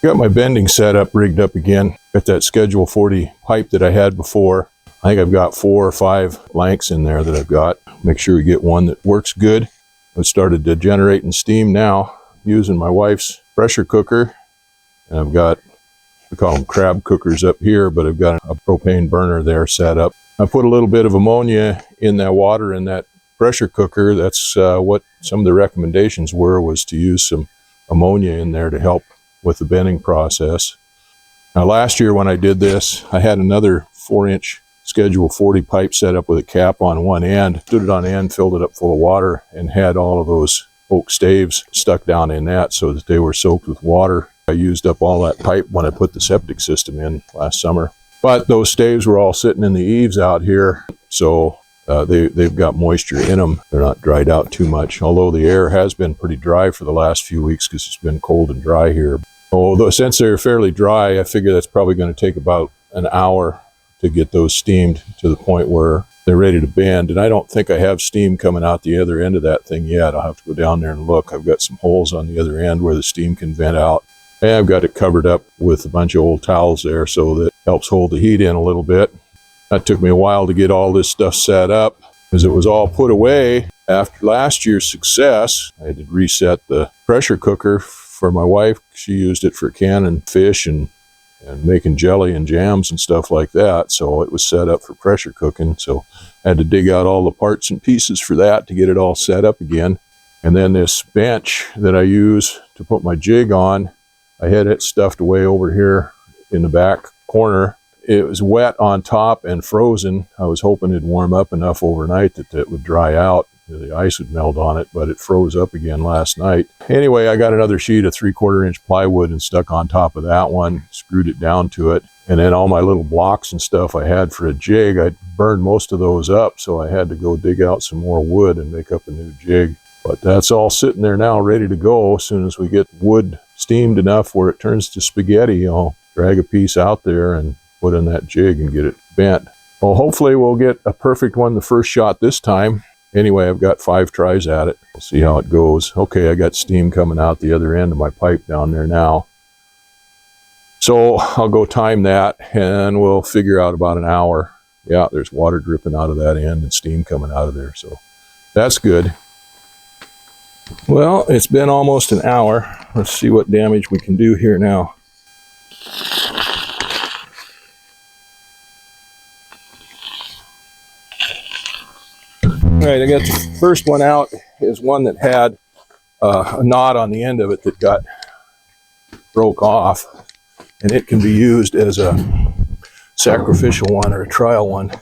Got my bending setup rigged up again. Got that Schedule 40 pipe that I had before. I think I've got 4 or 5 lengths in there that I've got. Make sure we get one that works good. It started to generating steam now using my wife's pressure cooker. And I've got, we call them crab cookers up here, but I've got a propane burner there set up. I put a little bit of ammonia in that water in that pressure cooker. That's what some of the recommendations were, was to use some ammonia in there to help with the bending process. Now last year when I did this, I had another 4-inch Schedule 40 pipe set up with a cap on one end, stood it on end, filled it up full of water, and had all of those oak staves stuck down in that so that they were soaked with water. I used up all that pipe when I put the septic system in last summer. But those staves were all sitting in the eaves out here, so they've got moisture in them. They're not dried out too much, although the air has been pretty dry for the last few weeks because it's been cold and dry here. Although since they're fairly dry, I figure that's probably going to take about an hour to get those steamed to the point where they're ready to bend. And I don't think I have steam coming out the other end of that thing yet. I'll have to go down there and look. I've got some holes on the other end where the steam can vent out. And I've got it covered up with a bunch of old towels there, so that helps hold the heat in a little bit. That took me a while to get all this stuff set up because it was all put away after last year's success. I had to reset the pressure cooker for my wife. She used it for canning fish and making jelly and jams and stuff like that. So it was set up for pressure cooking. So I had to dig out all the parts and pieces for that to get it all set up again. And then this bench that I use to put my jig on, I had it stuffed away over here in the back corner. It was wet on top and frozen. I was hoping it'd warm up enough overnight that it would dry out. The ice would melt on it, but it froze up again last night. Anyway, I got another sheet of 3/4-inch plywood and stuck on top of that one, screwed it down to it. And then all my little blocks and stuff I had for a jig, I burned most of those up, so I had to go dig out some more wood and make up a new jig. But that's all sitting there now, ready to go. As soon as we get wood steamed enough where it turns to spaghetti, I'll drag a piece out there and put in that jig and get it bent. Well, hopefully we'll get a perfect one the first shot this time. Anyway, I've got 5 tries at it. We'll see how it goes. Okay, I got steam coming out the other end of my pipe down there now. So I'll go time that and we'll figure out about an hour. Yeah, there's water dripping out of that end and steam coming out of there. So that's good. Well, it's been almost an hour. Let's see what damage we can do here now. All right, I got the first one out is one that had a knot on the end of it that broke off, and it can be used as a sacrificial one or a trial one.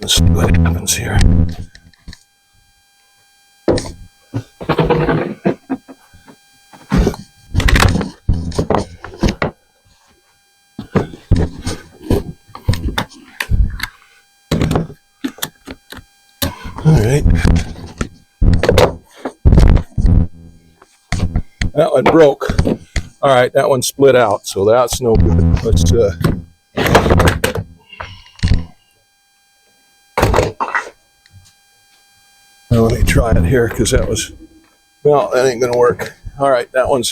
Let's see what happens here. All right. That one broke. All right, that one split out, so that's no good. Let's let me try it here because that was, no, that ain't gonna work. All right, that one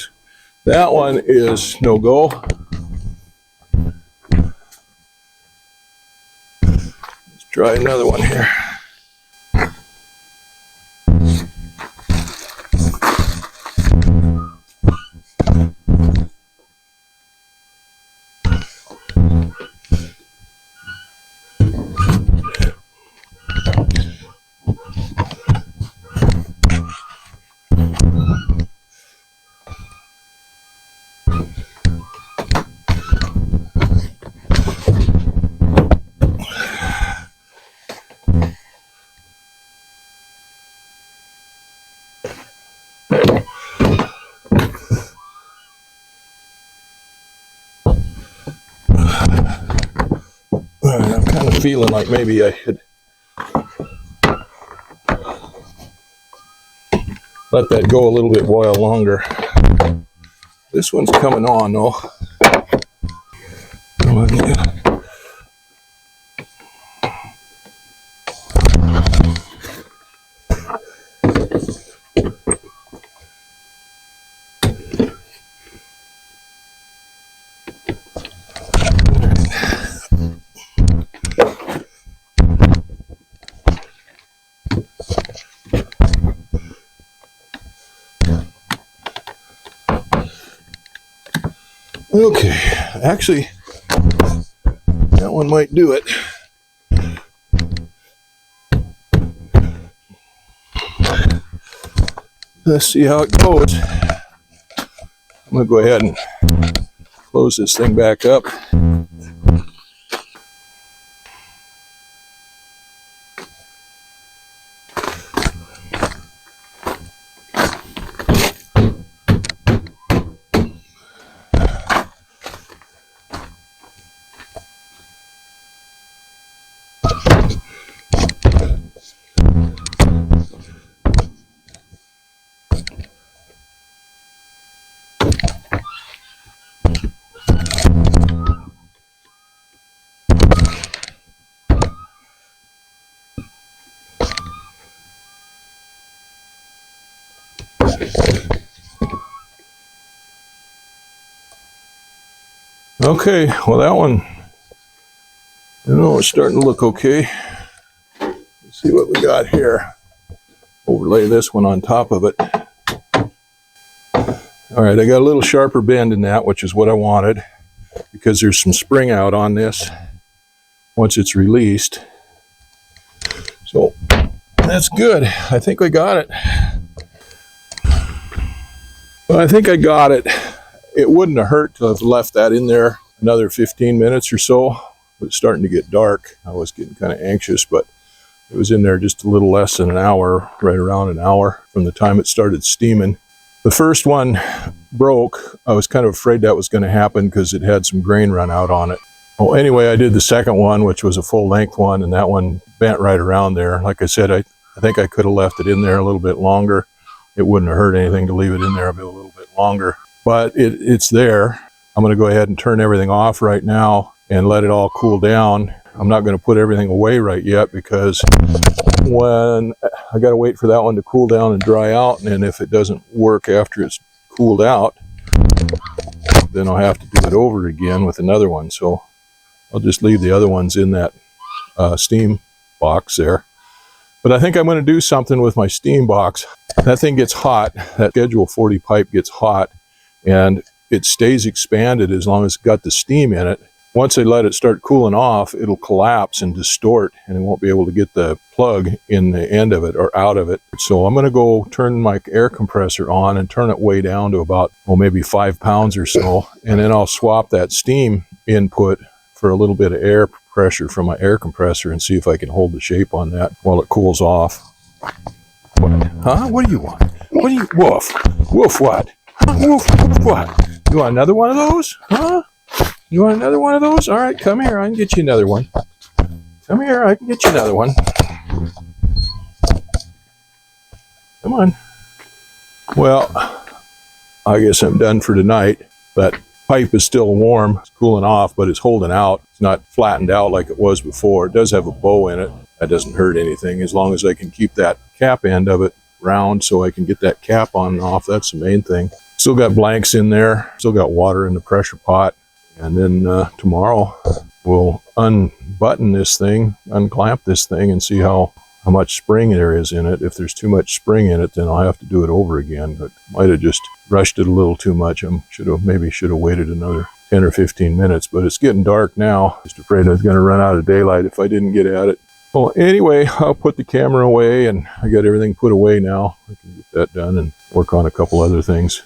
is no go. Let's try another one here. I'm kind of feeling like maybe I should let that go a little bit while longer. This one's coming on though. Okay, actually, that one might do it. Let's see how it goes. I'm going to go ahead and close this thing back up. Okay, well that one, it's starting to look okay. Let's see what we got here. Overlay this one on top of it. All right, I got a little sharper bend in that, which is what I wanted, because there's some spring out on this once it's released. So that's good. I think I got it. Well, I think I got it. It wouldn't have hurt to have left that in there another 15 minutes or so. It was starting to get dark. I was getting kind of anxious, but it was in there just a little less than an hour, right around an hour from the time it started steaming. The first one broke. I was kind of afraid that was going to happen because it had some grain run out on it. Well, anyway, I did the second one, which was a full length one, and that one bent right around there. Like I said, I think I could have left it in there a little bit longer. It wouldn't have hurt anything to leave it in there a little bit longer. But it's there. I'm going to go ahead and turn everything off right now and let it all cool down. I'm not going to put everything away right yet because when I got to wait for that one to cool down and dry out, and if it doesn't work after it's cooled out, then I'll have to do it over again with another one. So I'll just leave the other ones in that steam box there. But I think I'm going to do something with my steam box. That thing gets hot. That Schedule 40 pipe gets hot, and it stays expanded as long as it's got the steam in it. Once I let it start cooling off, it'll collapse and distort, and it won't be able to get the plug in the end of it or out of it. So I'm going to go turn my air compressor on and turn it way down to about, maybe 5 pounds or so, and then I'll swap that steam input for a little bit of air pressure from my air compressor and see if I can hold the shape on that while it cools off. What? Huh? What do you want? What do you... Woof. Woof what? Huh? Woof, woof what? You want another one of those? Huh? You want another one of those? All right, come here. I can get you another one. Come here. I can get you another one. Come on. Well, I guess I'm done for tonight. That pipe is still warm. It's cooling off, but it's holding out. It's not flattened out like it was before. It does have a bow in it. That doesn't hurt anything as long as I can keep that cap end of it round so I can get that cap on and off. That's the main thing. Still got blanks in there. Still got water in the pressure pot. And then tomorrow we'll unbutton this thing, unclamp this thing, and see how much spring there is in it. If there's too much spring in it, then I'll have to do it over again. But might have just rushed it a little too much. I maybe should have waited another 10 or 15 minutes. But it's getting dark now. Just afraid I was going to run out of daylight if I didn't get at it. Well, anyway, I'll put the camera away, and I got everything put away now. I can get that done and work on a couple other things.